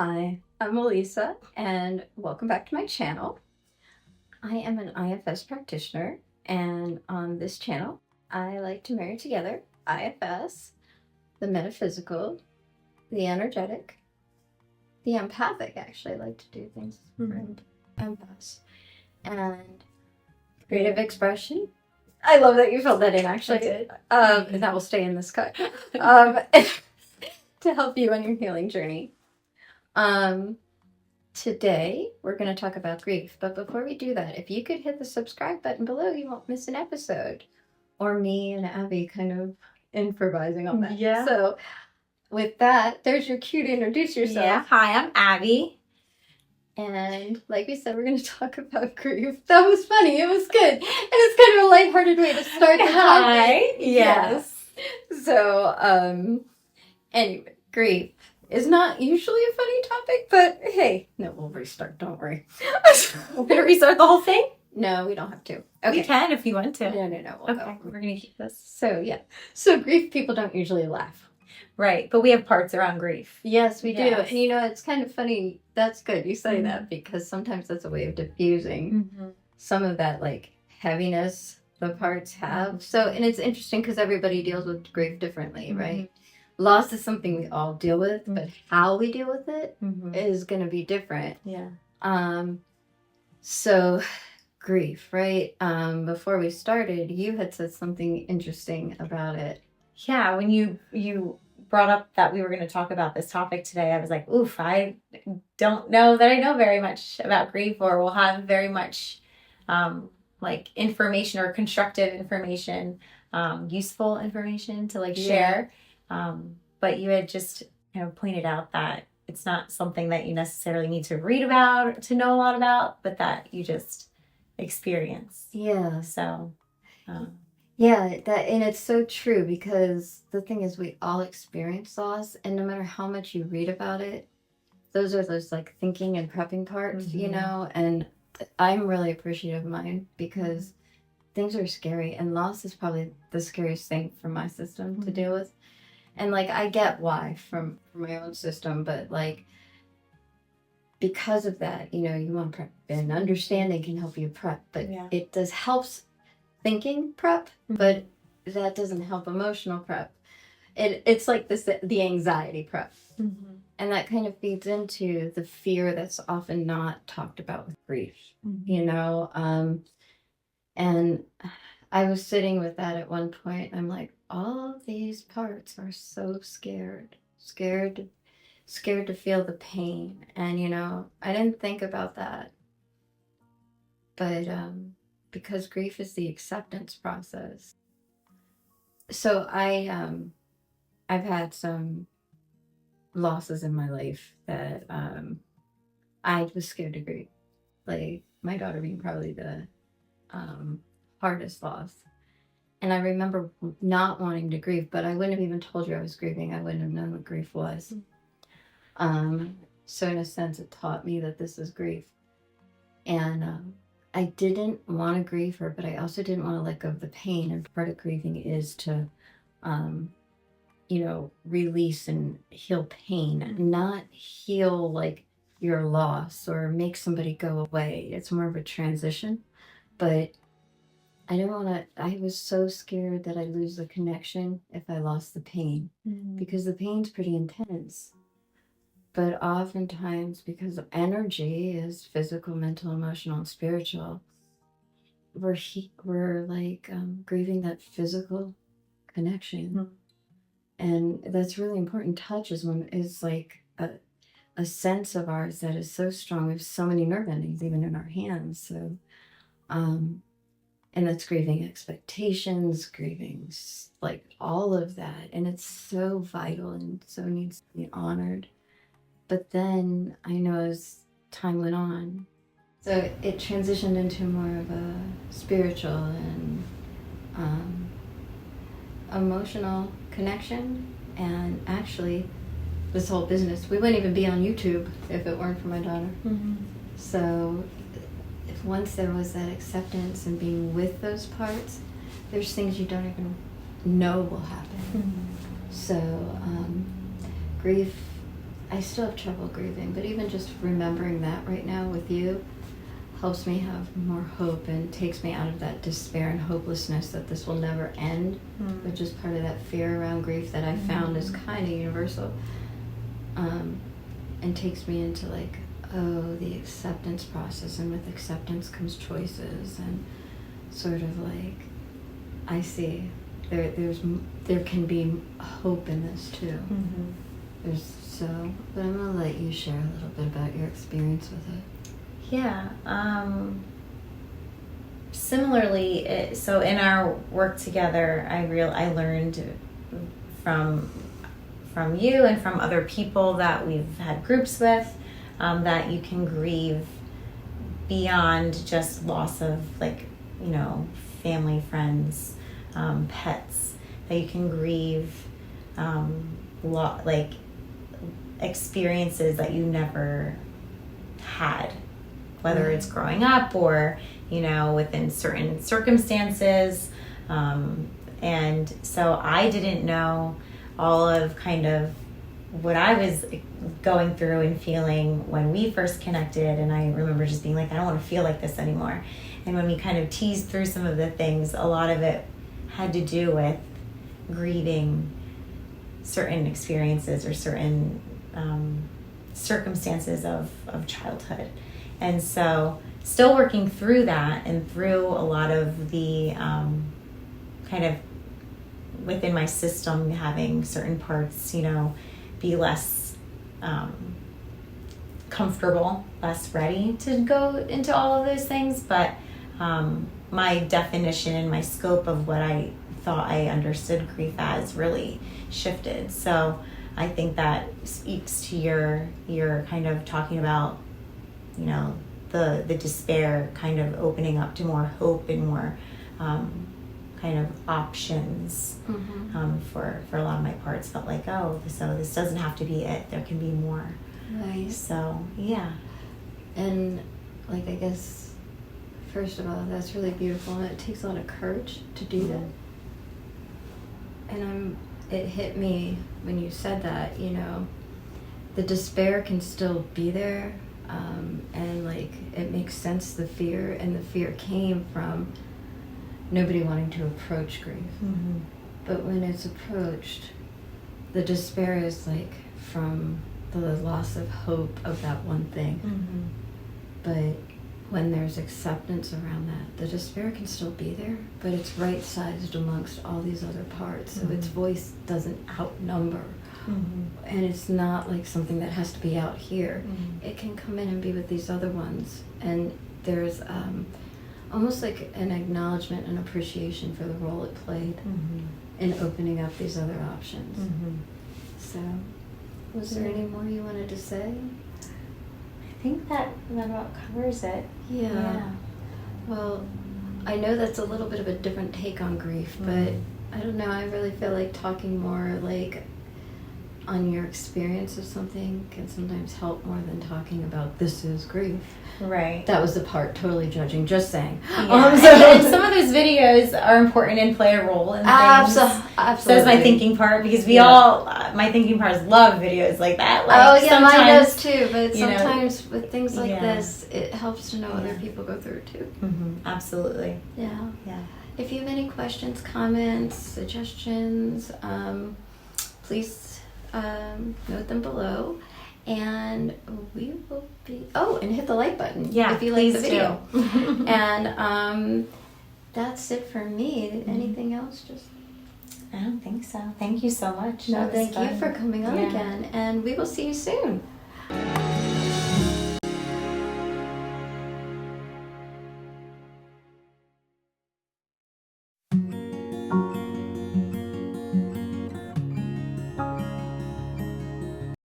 Hi, I'm Alisa, and welcome back to my channel. I am an IFS practitioner, and on this channel, I like to marry together IFS, the metaphysical, the energetic, the empathic. Actually, I like to do things for empaths, and creative expression. I love that you filled that in, actually. And that will stay in this cut. To help you on your healing journey. Today we're going to talk about grief, but before we do that, if you could hit the subscribe button below, you won't miss an episode. Or me and Abby kind of improvising on that. Yeah. So with that, there's your cue to introduce yourself. Yeah. Hi, I'm Abby. And like we said, we're going to talk about grief. That was funny. It was good. And it's kind of a lighthearted way to start the topic. Yes. So, anyway, grief is not usually a funny topic, but hey, no, we'll restart. Don't worry. We're going to restart the whole thing? No, we don't have to. Okay. We can if you want to. No. We'll okay. Go. We're going to keep this. So, yeah. So, grief people don't usually laugh. Right. But we have parts around grief. Yes, we do. And you know, it's kind of funny. That's good you say that, because sometimes that's a way of diffusing some of that, like, heaviness the parts have. So, and it's interesting because everybody deals with grief differently, right? Loss is something we all deal with, but how we deal with it is going to be different. Yeah. So grief, right? Before we started, you had said something interesting about it. Yeah. When you brought up that we were going to talk about this topic today, I was like, oof, I don't know that I know very much about grief, or will have very much, like information or constructive information, useful information to share. But you had just pointed out that it's not something that you necessarily need to read about to know a lot about, but that you just experience. Yeah. So, yeah, and it's so true, because the thing is, we all experience loss, and no matter how much you read about it, those are those like thinking and prepping parts, and I'm really appreciative of mine, because things are scary, and loss is probably the scariest thing for my system to deal with. And like, I get why from my own system, but like, because of that, you want to prep, and understanding can help you prep, but it does helps thinking prep, but that doesn't help emotional prep. It's like the anxiety prep. And that kind of feeds into the fear that's often not talked about with grief, and I was sitting with that at one point. I'm like, all of these parts are so scared to feel the pain. And, I didn't think about that. But because grief is the acceptance process. So I've had some losses in my life that I was scared to grieve. Like my daughter being probably the hardest loss. And I remember not wanting to grieve, but I wouldn't have even told you I was grieving. I wouldn't have known what grief was. So in a sense, it taught me that this is grief. And I didn't want to grieve her, but I also didn't want to let go of the pain. And part of grieving is to, release and heal pain, not heal like your loss or make somebody go away. It's more of a transition. But I don't want to, I was so scared that I'd lose the connection if I lost the pain, because the pain's pretty intense. But oftentimes, because energy is physical, mental, emotional, and spiritual, we're like grieving that physical connection. And that's really important. Touch is like a sense of ours that is so strong. We have so many nerve endings, even in our hands. So, and that's grieving expectations, grieving like all of that. And it's so vital and so needs to be honored. But then I know as time went on, so it transitioned into more of a spiritual and emotional connection. And actually, this whole business, we wouldn't even be on YouTube if it weren't for my daughter. So if once there was that acceptance and being with those parts, there's things you don't even know will happen. So grief I still have trouble grieving, but even just remembering that right now with you helps me have more hope and takes me out of that despair and hopelessness that this will never end, which is part of that fear around grief that I found is kind of universal, and takes me into like, oh, the acceptance process, and with acceptance comes choices, and sort of like, I see there can be hope in this too. But I'm gonna let you share a little bit about your experience with it. Yeah. Similarly, so in our work together, I learned from you and from other people that we've had groups with, that you can grieve beyond just loss of, like, you know, family, friends, pets. That you can grieve like experiences that you never had, whether it's growing up or, you know, within certain circumstances. And so I didn't know all of kind of what I was going through and feeling when we first connected. And I remember just being like, I don't want to feel like this anymore. And when we kind of teased through some of the things, a lot of it had to do with grieving certain experiences or certain circumstances of childhood. And so still working through that and through a lot of the kind of within my system, having certain parts, you know, be less comfortable, less ready to go into all of those things. But my definition and my scope of what I thought I understood grief as really shifted. So I think that speaks to your kind of talking about, you know, the despair kind of opening up to more hope and more kind of options. For a lot of my parts felt like, oh, so this doesn't have to be it. There can be more. Right. So, yeah. And, like, I guess, first of all, that's really beautiful, and it takes a lot of courage to do that. And it hit me when you said that, you know, the despair can still be there, and, like, it makes sense, the fear, and the fear came from nobody wanting to approach grief. But when it's approached, the despair is, like, from the loss of hope of that one thing. But when there's acceptance around that, the despair can still be there, but it's right-sized amongst all these other parts, so its voice doesn't outnumber. And it's not like something that has to be out here. It can come in and be with these other ones, and there's almost like an acknowledgement and appreciation for the role it played in opening up these other options. So, was there any more you wanted to say? I think that about covers it. Yeah. Well, I know that's a little bit of a different take on grief, but I don't know, I really feel like talking more like on your experience of something can sometimes help more than talking about this is grief. Right. That was the part totally judging, just saying. Yeah. And some of those videos are important and play a role in things. Absolutely. So is my thinking part, because we all, my thinking parts love videos like that. Like mine does too, but sometimes with things like this, it helps to know other people go through it too. Absolutely. Yeah. Yeah. If you have any questions, comments, suggestions, please note them below. And we will be... Oh, and hit the like button if you like the video. And that's it for me. Anything else? I don't think so. Thank you so much. No, thank you for coming on again. And we will see you soon.